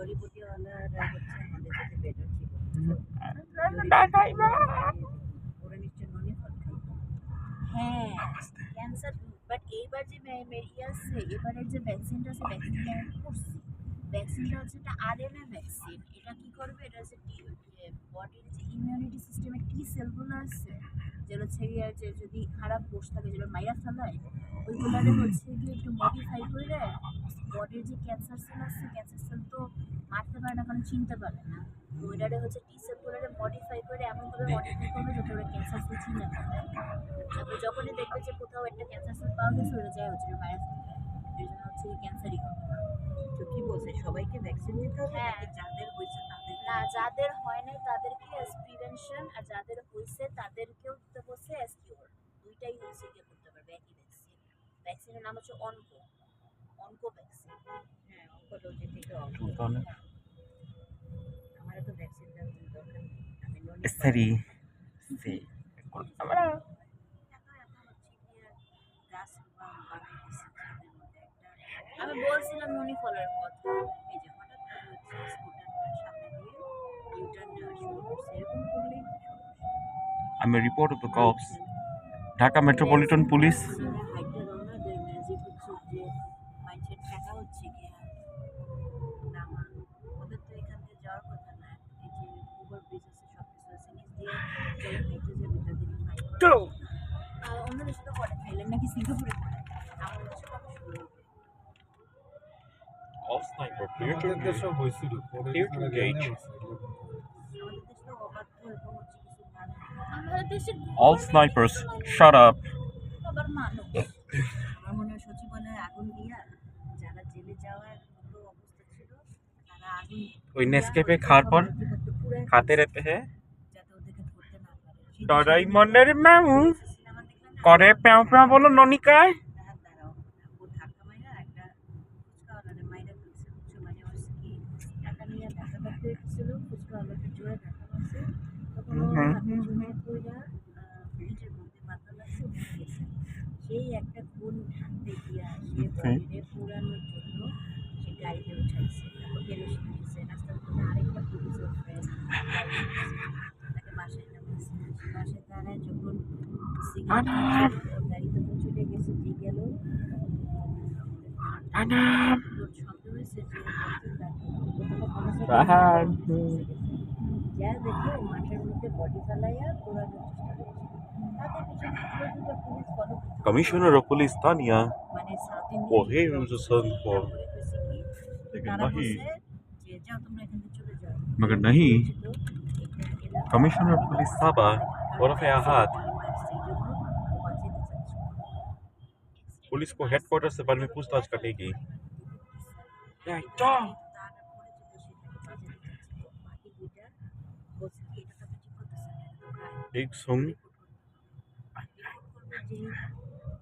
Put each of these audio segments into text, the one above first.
জড়িবুটিওয়ালারা হচ্ছে আমাদের সাথে বেটার ছিল। ওরা নিশ্চয় ননি ফল খাইতো। হ্যাঁ, ক্যান্সার। বাট এইবার যে মেরিয়াসে এবারের যে ভ্যাকসিনটা আছে ভ্যাকসিনটা করছি। ভ্যাকসিনটা হচ্ছে একটা আরএনএ ভ্যাকসিন। এটা কি করবে? এটা হচ্ছে বডির যে ইমিউনিটি সিস্টেমের টি সেলগুলো আছে, যেগুলো হচ্ছে গিয়ে যে যদি খারাপ কোষ থাকে যেগুলো মাইরা ফেলায়, ওইগুলারে হচ্ছে গিয়ে একটু মডিফাই করে বডির যে ক্যান্সার সেল আছে, ক্যান্সার সেল তো মারতে পারে না কারণ চিনতে পারে না। তো ওইটারে হচ্ছে টি সেলগুলোরে মডিফাই করে এমনভাবে মডিফাই করবে যাতে ওরা ক্যান্সার সেল চিনে ফেলে। তারপরে যখনই দেখবে যে কোথাও একটা ক্যান্সার সেল পাওয়া গেছে ওরা যায় হচ্ছে মাইরা ফেলবে। এর জন্য হচ্ছে ক্যান্সারই হবে না। তো কি বলছে সবাইকে ভ্যাকসিন নিতে হবে? হ্যাঁ, যাদের হয়েছে তাদের না, যাদের হয় নাই তাদেরকে অ্যাজ প্রিভেনশন, আর যাদের হয়েছে তাদেরকেও দিতে বলছে অ্যাজ কিউর। দুইটাই হচ্ছে কি করতে পারবে একই ভ্যাকসিন। ভ্যাকসিনের নাম হচ্ছে অনকো ভ্যাকসিন। হ্যাঁ, অনকোলজি থেকে আমার তো ভ্যাকসিন দেওয়ার দরকার নেই। আমি ননি Seri. আমি বলছিলাম ননি ফলের কথা। এই যে হঠাৎ করে হচ্ছে স্কুটারটা সামনে দিয়ে ইউটার্ন নেওয়া শুরু করছে, এরকম করলেই তো সমস্যা। I'm a report of the cops. Dhaka Metropolitan Police. হাইটে রওনা দেয় ম্যাজিক হচ্ছে যে মাইন্ডসেট টাকা হচ্ছে কি নামা। ওদের তো এখান থেকে যাওয়ার কথা না। এই যে ওভার ব্রিজ আছে সব কিছু আছে নিচ দিয়ে যারা হাইটে যাবে তাদেরকে ফাইন করে। অন্য দেশে তো করে, থাইল্যান্ড নাকি সিঙ্গাপুরে করে। আমার দেশে কবে শুরু হবে? All sniper. Clear to আমাদের দেশে engage. Clear to engage. আমাদের দেশে তো অবাধ্য এবং হচ্ছে কিছু মানে না। আমাদের দেশে All snipers, shut up. আবার মানুষ। আমার মনে হয় সচিবালয়ে আগুন দিয়া যারা জেলে যাওয়ার মতো অবস্থা ছিল তারা আগুন ওই নেসকেফে খাওয়ার পর খাতে रहते हैं যাতে ওদেরকে ধরতে না পারে। ডরাইমনের ম্যামু করে প্যাও প্যাও বলো ননিকায় দাঁড়াও, ও ধাক্কা মাইরা একটা ফুচকাওয়ালারে মাইরা ফেলছে। বুঝছো? মানে ওর কি টাকা নিয়ে ধাক্কা ধরতে ছিল, ফুচকাওয়ালাকে জোরে ধাক্কা মারছে। তখন ও হাতে জমে কইরা পিঠের মধ্যে মাথা লাগছে, উঠে গেছে। সেই একটা খুন ঢাকতে গিয়া সে বডিরে পোড়ানোর জন্য সে গাড়িতে উঠাইছে, তারপর কেরোসিন দিয়েছে। রাস্তার মধ্যে আরেকটা পুলিশের ফ্রেন্ড তাকে বাসায় নামাইছে। সে বাসায় দাঁড়ায় যখন সিগারেট খাচ্ছিল, ওর গাড়ি তখন চলে গেছে, যে গেল তোর সন্দেহ হয়েছে যে যা দেখে মাঠের মধ্যে বডি ফেলাইয়া পোড়ানোর চেষ্টা করছে। তাদের পিছনে আরো দুটো পুলিশ ফলো করছে। Commissioner of Police Tanya মানে south for Indian him to send for लेकिन তারা नहीं বলছে যে যাও তোমরা এখান থেকে চলে যাও। मगर नहीं তো এটা Commissioner of Police Sabah ওরফে আহাদ पुलिस को हेडक्वार्टर से बाद में पूछताछ करेगी एक सुन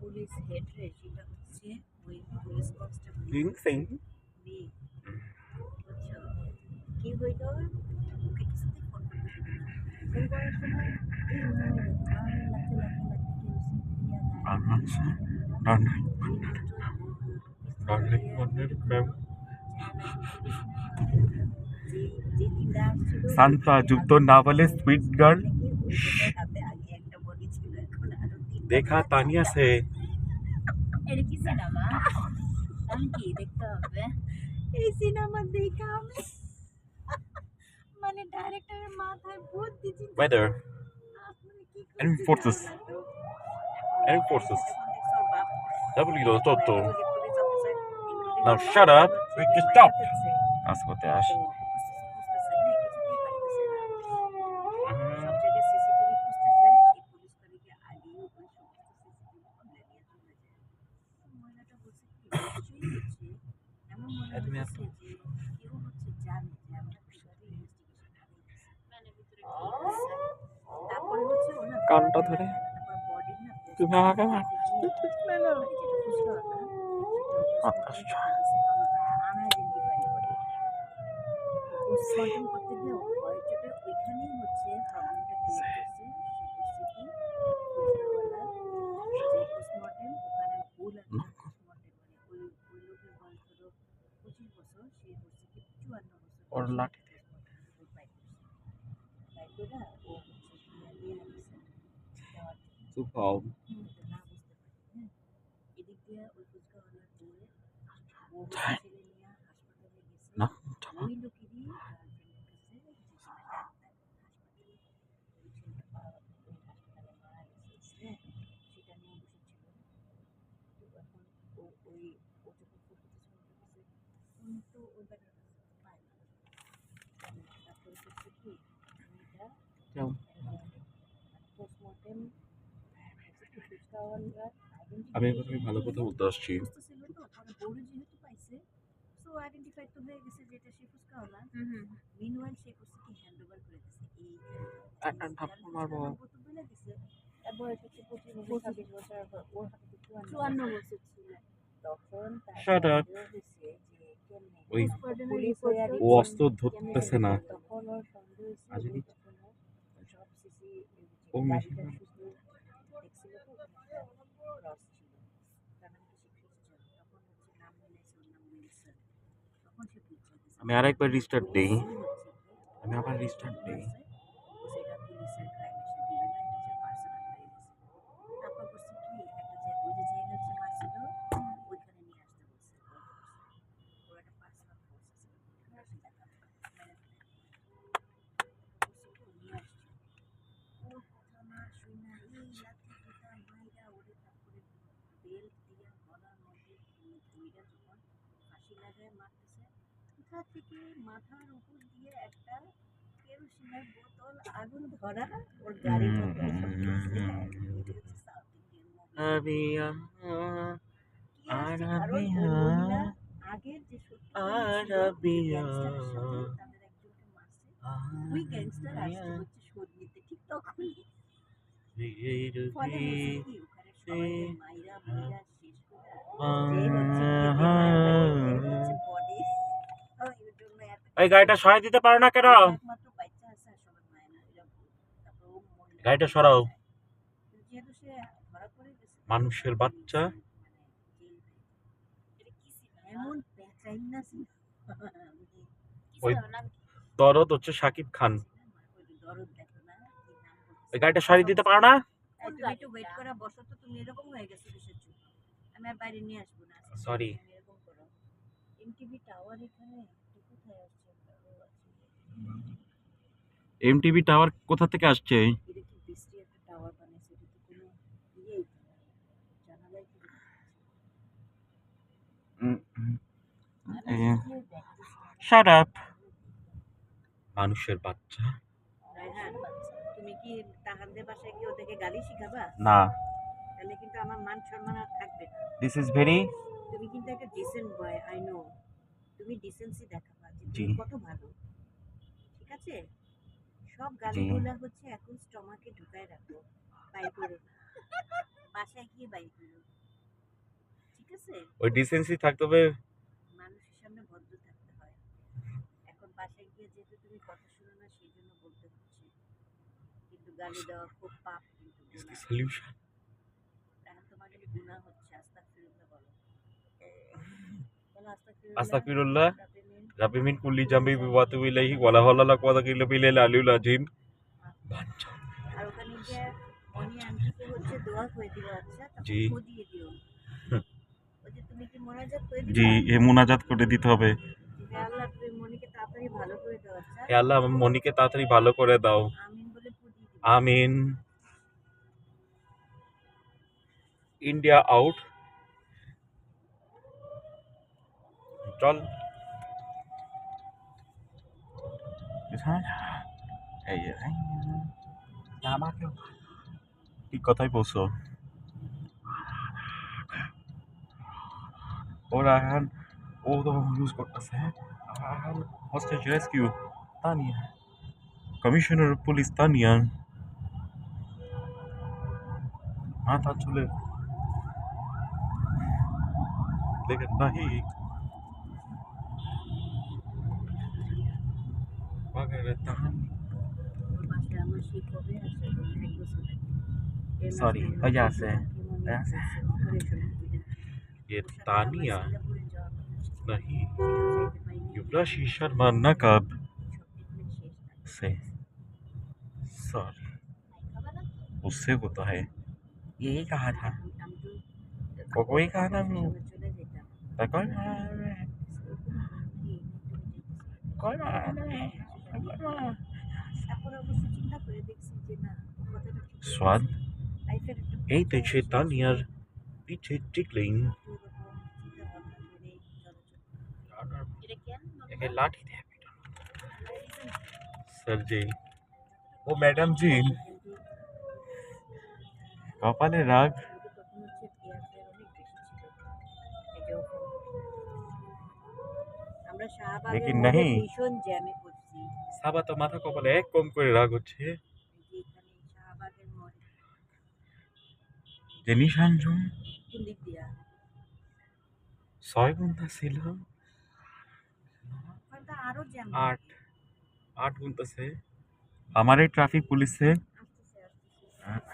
পুলিশ হেড রে সেটা হচ্ছে ওই পুলিশ কনস্টেবল लिंग सिंह মেয়ে। বুঝছো? কি হইল? ওকে কিছুতেই ফোন করতে দিবে না। ফোন করার সময় এই লাগতে কেরোসিন দিয়া Darling, Santa Jupto Navale Sweet Girl देखा तानिया से এটা কি সিনেমা? আমি কি দেখতে হবে? এই সিনেমা দেখা আমি মানে ডাইরেক্টরের মাথায় বুদ্ধি চিন্তা weather আপনি কি enemy forces W Toto now shut up we can stop that's what they ask কানটা ধরে তুমি আমাকে পোস্টমর্টম করতে গিয়ে ভয়টাটা ওইখানেই হচ্ছে প্রবলেমটা ক্রিয়েট করছে। সে করছে কি ফুচকাওয়ালার যে পোস্টমর্টেম ওখানে ভুল একটা পোস্টমর্টেম মানে ওই লোকের বয়স হলো 25 বছর, সে হচ্ছে কি 54 বছর ওর লাঠি চুপ হও না যাও। আমি এবার তুমি ভালো কথা বলতে আসছি একটা ধাপ্পা মারবো 54 বছর ছিল Shut up. ওই ও অস্ত্র ধরতেছে না আজ ও মেশিন আমি আরেকবার রিস্টার্ট দেই আমি আবার রিস্টার্ট দেই থেকে মাথার উপর দিয়ে একটা কেরোসিনের বোতল আগুন ধরা ওর গাড়ির মধ্যে আরাবিয়া আরাবিয়া আগের যে আরাবিয়া ওই গ্যাংস্টার আসছে হচ্ছে শোধ নিতে ঠিক তখনই ফলে হচ্ছে কি ওখানে সবাই মাইরা মাইরা শেষ করে বডি এই গাড়িটা সরাই দিতে পারো না কেন একমাত্র বাচ্চা আছে আর সবার মায়ের না তারপর ও গাড়িটা সরাও যেহেতু সে ধরা পড়ে গেছে মানুষের বাচ্চা এমন পেঁচাই না ওই দরদ হচ্ছে শাকিব খান ওই গাড়িটা সরিয়ে দিতে পারো না তুমি একটু ওয়েট করা বসো তো তুমি এরকম হয়ে গেছো কিসের জন্য আমি আর বাইরে নিয়ে আসবো না সরি এরকম করো এমটিভি টাওয়ার এখানে কোথায় আসছে এমটিভি টাওয়ার কোথা থেকে আসছে এটা কি বৃষ্টি একটা টাওয়ার বানিয়েছে এটা কি কোনো ইয়েই জানালাই শাট আপ মানুষের বাচ্চা তুমি কি তাহাদের বাসায় কি ওদেরকে গালি শিখাবা না তাহলে কিন্তু আমার মান সম্মান আর থাকবে না দিস ইজ ভেরি তুমি কিন্তু একটা ডিসেন্ট বয় আই নো তুমি ডিসেন্সি দেখাবা যে জি। তুমি কত ভালো ঠিক আছে সব গালিগুলা হচ্ছে এখন স্টমাকে ঢুকায় রাখো বাই করো না বাসায় গিয়ে বাই করো ঠিক আছে ওই ডিসেন্সি থাকতে হবে মানুষের সামনে ভদ্র থাকতে হয় এখন বাসায় গিয়ে যেহেতু তুমি কথা শুনো না সেই জন্য বলতে হচ্ছে কিন্তু গালি দেওয়া খুব পাপ কিন্তু সলিউশন এখন তোমার যদি গুনাহ হচ্ছে আস্তাগফিরুল্লাহ বলো আস্তাগফিরুল্লাহ রাব্বি মিন কুল্লি জামবি ওয়া তুবু ইলাইহি ওয়া লা হাওলা ওয়া লা কুওয়াতা ইল্লা বিল্লাহিল আলিয়্যিল আযীম আর ওখানে গিয়ে মনি আন্টিকে হচ্ছে দোয়া করে দিও আচ্ছা জি তারপর দিয়ে দিও ওই যে তুমি কি মোনাজাত করে দিবা জি এ মুনাজাত করে দিতে হবে হে আল্লাহ তুমি মনিকে তাড়াতাড়ি ভালো করে দাও আচ্ছা হে আল্লাহ মনিকে তাড়াতাড়ি ভালো করে দাও আমিন বলে পুজি দিও আমিন ইন্ডিয়া আউট চল ঠিক কথাই বলছো ওরা এখন ও তো ইউজ করতেছে এখন hostage rescue Tania commissioner police Tania মাথা চুলে দেখেন নাহি Sorry, ya sé. ये तानिया नहीं युवराज शर्मा नकब ट्रीटमेंट শেষ না से सॉरी খাবা না उससे होता है यही कहा था আমি তো को कोई कहा था वो সময় চলে যেতাম तो कौन आया है? कौन आया है? कौन आया? তারপরে অবশ্য চিন্তা করে দেখছি যে না কথাটা ঠিক स्वाद লাইফের একটা এই তো শয়তানিয়ার পিঠে টিকলিং এটা কেন একে লাঠি দিয়ে পিটানো স্যার জি ও ম্যাডাম জি কপালে রাগ তখন হচ্ছে পেঁয়াজের অনেক বেশি ছিল এই যে আমরা শাহবাগের लेकिन মধ্যে नहीं ভীষণ জ্যামে পড়ছি সাবা তো মাথা কপালে এক কম করে রাগ হচ্ছে এই যে এখানে শাহবাগের মোড়ে যে নিশান জুম কোন দিক দিয়া 6 ঘন্টা ছিল ওখানটা আরো জ্যাম 8 8 ঘন্টা से हमारे ट्रैफिक पुलिस से